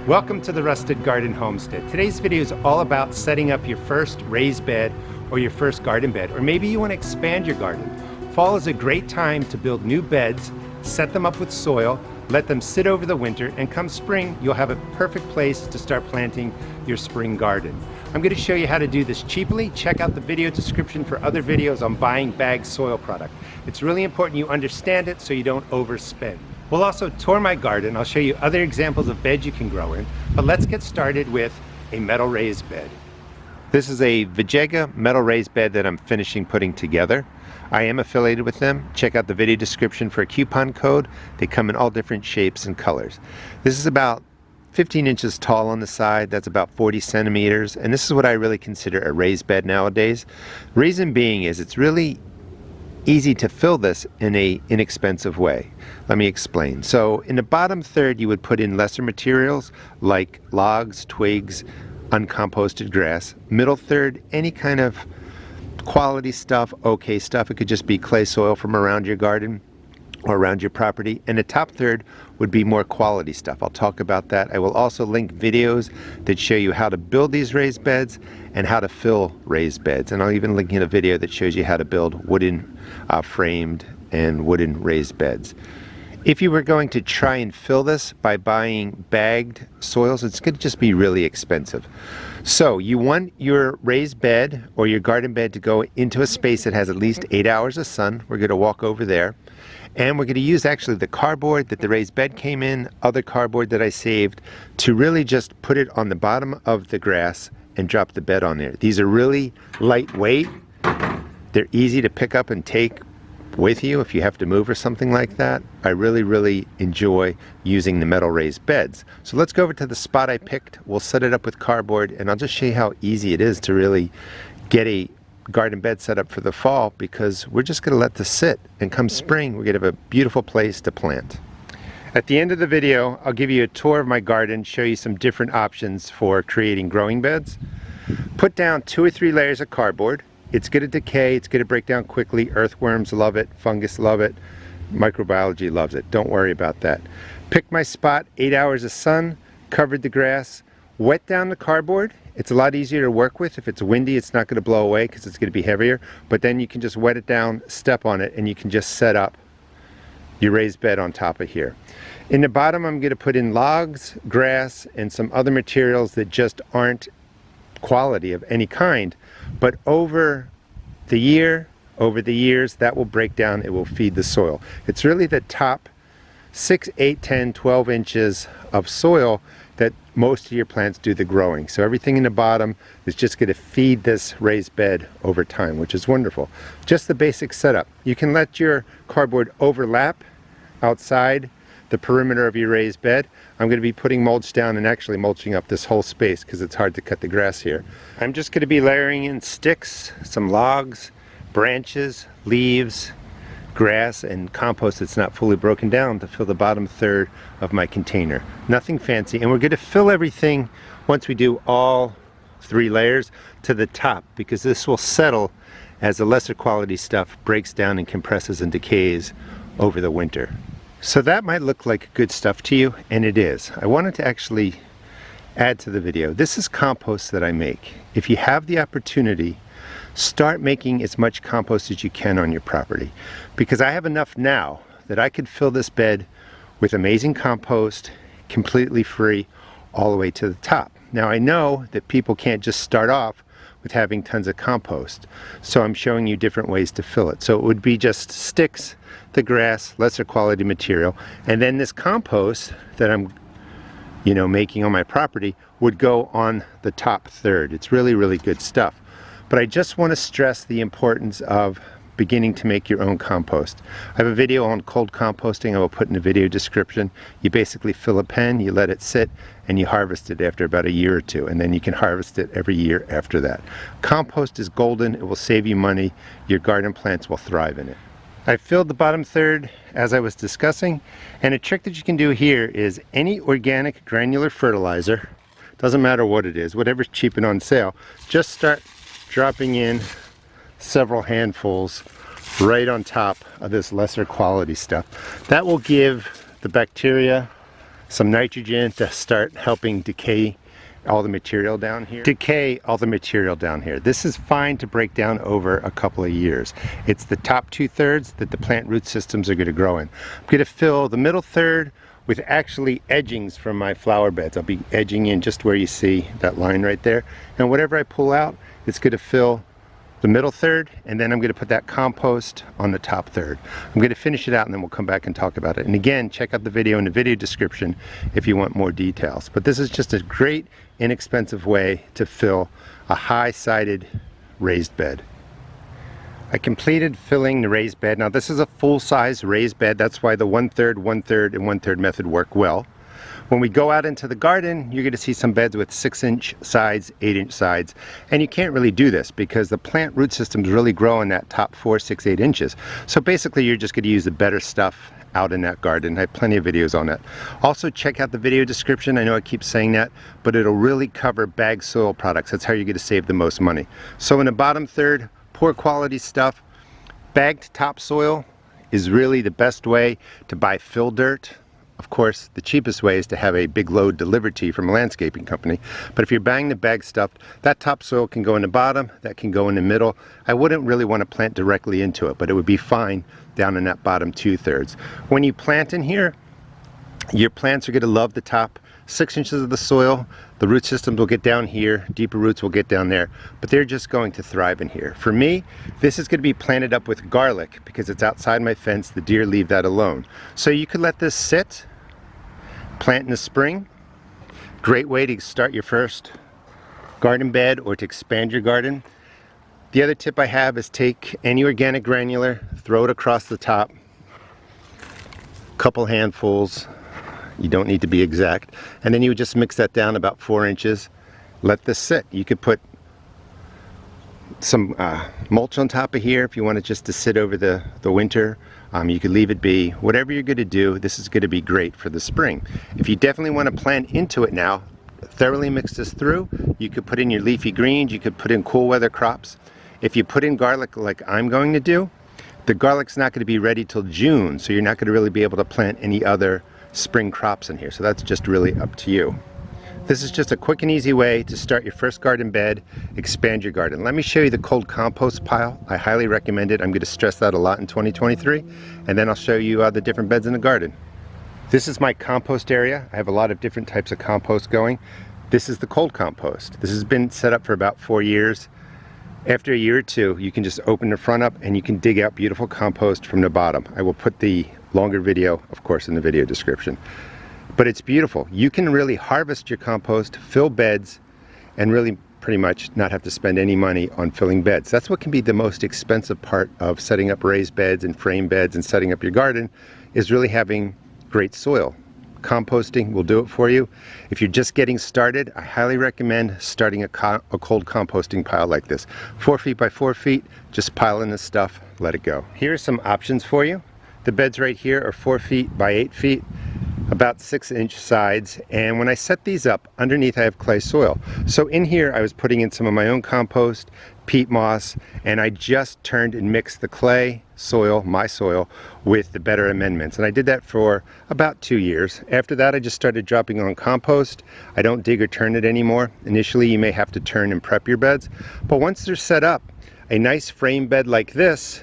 Welcome to the Rusted Garden Homestead. Today's video is all about setting up your first raised bed or your first garden bed, or maybe you want to expand your garden. Fall is a great time to build new beds, set them up with soil, let them sit over the winter, and come spring, you'll have a perfect place to start planting your spring garden. I'm going to show you how to do this cheaply. Check out the video description for other videos on buying bagged soil product. It's really important you understand it so you don't overspend. We'll also tour my garden. I'll show you other examples of beds you can grow in, but let's get started with a metal raised bed. This is a Vegega metal raised bed that I'm finishing putting together. I am affiliated with them. Check out the video description for a coupon code. They come in all different shapes and colors. This is about 15 inches tall on the side. That's about 40 centimeters. And this is what I really consider a raised bed nowadays. Reason being is it's really easy to fill this in a inexpensive way. Let me explain. So in the bottom third, you would put in lesser materials like logs, twigs, uncomposted grass. Middle third, any kind of quality stuff, okay stuff. It could just be clay soil from around your garden or around your property. And the top third would be more quality stuff. I'll talk about that. I will also link videos that show you how to build these raised beds and how to fill raised beds. And I'll even link in a video that shows you how to build wooden framed and wooden raised beds. If you were going to try and fill this by buying bagged soils, it's going to just be really expensive. So you want your raised bed or your garden bed to go into a space that has at least 8 hours of sun. We're going to walk over there. And we're going to use actually the cardboard that the raised bed came in, other cardboard that I saved, to really just put it on the bottom of the grass and drop the bed on there. These are really lightweight. They're easy to pick up and take with you if you have to move or something like that. I really enjoy using the metal raised beds. So let's go over to the spot I picked. We'll set it up with cardboard, and I'll just show you how easy it is to really get a garden bed set up for the fall, because we're just going to let this sit, and come spring we're going to have a beautiful place to plant. At the end of the video, I'll give you a tour of my garden, show you some different options for creating growing beds. Put down 2 or 3 layers of cardboard. It's going to decay, it's going to break down quickly. Earthworms love it, fungus love it, microbiology loves it. Don't worry about that. Picked my spot, 8 hours of sun, covered the grass, wet down the cardboard. It's a lot easier to work with. If it's windy, it's not going to blow away because it's going to be heavier, but then you can just wet it down, step on it, and you can just set up your raised bed on top of here. In the bottom, I'm going to put in logs, grass, and some other materials that just aren't quality of any kind, but over the years, that will break down, it will feed the soil. It's really the top 6, 8, 10, 12 inches of soil that most of your plants do the growing. So everything in the bottom is just going to feed this raised bed over time, which is wonderful. Just the basic setup. You can let your cardboard overlap outside the perimeter of your raised bed. I'm going to be putting mulch down and actually mulching up this whole space because it's hard to cut the grass here. I'm just going to be layering in sticks, some logs, branches, leaves, grass, and compost that's not fully broken down to fill the bottom third of my container. Nothing fancy, and we're going to fill everything once we do all 3 layers to the top, because this will settle as the lesser quality stuff breaks down and compresses and decays over the winter. So that might look like good stuff to you, and it is. I wanted to actually add to the video. This is compost that I make. If you have the opportunity, start making as much compost as you can on your property, because I have enough now that I could fill this bed with amazing compost completely free all the way to the top. Now I know that people can't just start off with having tons of compost, so I'm showing you different ways to fill it. So it would be just sticks, the grass, lesser quality material, and then this compost that I'm making on my property would go on the top third. It's really good stuff. But I just want to stress the importance of beginning to make your own compost. I have a video on cold composting I will put in the video description. You basically fill a pen, you let it sit, and you harvest it after about a year or 2, and then you can harvest it every year after that. Compost is golden. It will save you money. Your garden plants will thrive in it. I filled the bottom third as I was discussing, and a trick that you can do here is any organic granular fertilizer, doesn't matter what it is, whatever's cheap and on sale, just start dropping in several handfuls right on top of this lesser quality stuff. That will give the bacteria some nitrogen to start helping decay all the material down here. This is fine to break down over a couple of years. It's the top 2/3 that the plant root systems are going to grow in. I'm going to fill the middle third with actually edgings from my flower beds. I'll be edging in just where you see that line right there. And whatever I pull out, it's going to fill the middle third, and then I'm going to put that compost on the top third. I'm going to finish it out and then we'll come back and talk about it. And again, check out the video in the video description if you want more details. But this is just a great, inexpensive way to fill a high-sided raised bed. I completed filling the raised bed. Now this is a full-size raised bed. That's why the 1/3, 1/3, and 1/3 method work well. When we go out into the garden, you're going to see some beds with 6-inch sides, 8-inch sides, and you can't really do this because the plant root systems really grow in that top 4, 6, 8 inches. So basically you're just going to use the better stuff out in that garden. I have plenty of videos on that. Also check out the video description. I know I keep saying that, but it'll really cover bagged soil products. That's how you're going to save the most money. So in the bottom third, poor quality stuff. Bagged topsoil is really the best way to buy fill dirt. Of course, the cheapest way is to have a big load delivered to you from a landscaping company. But if you're buying the bag stuff, that topsoil can go in the bottom, that can go in the middle. I wouldn't really want to plant directly into it, but it would be fine down in that bottom 2/3. When you plant in here, your plants are going to love the top 6 inches of the soil. The root systems will get down here, deeper roots will get down there, but they're just going to thrive in here. For me, this is going to be planted up with garlic because it's outside my fence. The deer leave that alone. So you could let this sit, plant in the spring. Great way to start your first garden bed or to expand your garden. The other tip I have is take any organic granular, throw it across the top, couple handfuls. You don't need to be exact. And then you would just mix that down about 4 inches. Let this sit. You could put some mulch on top of here if you want it just to sit over the winter. You could leave it be. Whatever you're going to do, this is going to be great for the spring. If you definitely want to plant into it now, thoroughly mix this through. You could put in your leafy greens, you could put in cool weather crops. If you put in garlic like I'm going to do, the garlic's not going to be ready till June, so you're not going to really be able to plant any other spring crops in here. So that's just really up to you. This is just a quick and easy way to start your first garden bed, expand your garden. Let me show you the cold compost pile. I highly recommend it. I'm going to stress that a lot in 2023, and then I'll show you the different beds in the garden. This is my compost area. I have a lot of different types of compost going. This is the cold compost. This has been set up for about 4 years. After a year or two, you can just open the front up and you can dig out beautiful compost from the bottom. I will put the longer video, of course, in the video description. But it's beautiful. You can really harvest your compost, fill beds, and really pretty much not have to spend any money on filling beds. That's what can be the most expensive part of setting up raised beds and frame beds and setting up your garden, is really having great soil. Composting will do it for you. If you're just getting started, I highly recommend starting a cold composting pile like this. 4 feet by 4 feet, just pile in this stuff, let it go. Here are some options for you. The beds right here are 4 feet by 8 feet, about 6-inch sides, and when I set these up, underneath I have clay soil. So in here I was putting in some of my own compost, peat moss, and I just turned and mixed the clay soil, my soil, with the better amendments. And I did that for about 2 years. After that I just started dropping on compost. I don't dig or turn it anymore. Initially you may have to turn and prep your beds, but once they're set up, a nice frame bed like this,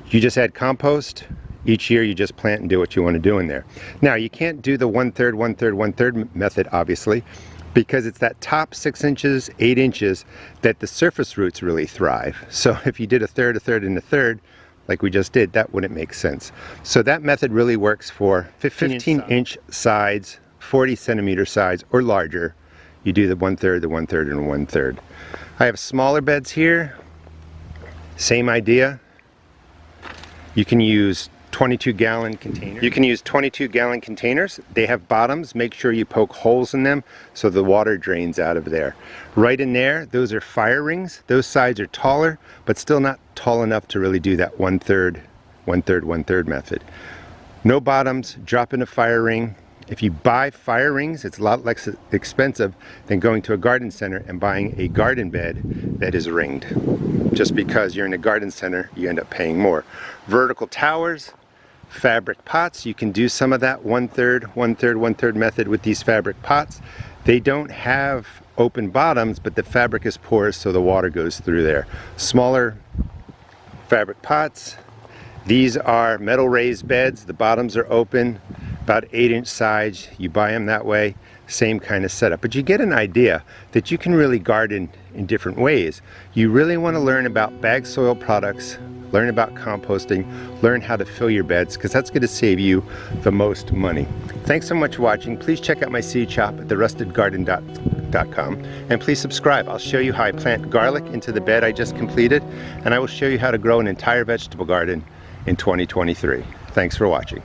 you just add compost. Each year you just plant and do what you want to do in there. Now you can't do the 1/3, 1/3, 1/3 method, obviously, because it's that top 6 inches, 8 inches that the surface roots really thrive. So if you did a third, and a third, like we just did, that wouldn't make sense. So that method really works for 15-inch sides, 40-centimeter sides, or larger. You do the 1/3, the 1/3, and 1/3. I have smaller beds here. Same idea. You can use 22-gallon containers. You can use 22-gallon containers. They have bottoms. Make sure you poke holes in them so the water drains out of there. Right in there, those are fire rings. Those sides are taller, but still not tall enough to really do that 1/3, 1/3, 1/3 method. No bottoms, drop in a fire ring. If you buy fire rings, it's a lot less expensive than going to a garden center and buying a garden bed that is ringed. Just because you're in a garden center, you end up paying more. Vertical towers, fabric pots. You can do some of that 1/3, 1/3, 1/3 method with these fabric pots. They don't have open bottoms, but the fabric is porous so the water goes through there. Smaller fabric pots. These are metal raised beds. The bottoms are open, about 8-inch sides. You buy them that way, same kind of setup. But you get an idea that you can really garden in different ways. You really want to learn about bag soil products, learn about composting, learn how to fill your beds, because that's going to save you the most money. Thanks so much for watching. Please check out my seed shop at therustedgarden.com, and please subscribe. I'll show you how I plant garlic into the bed I just completed, and I will show you how to grow an entire vegetable garden in 2023. Thanks for watching.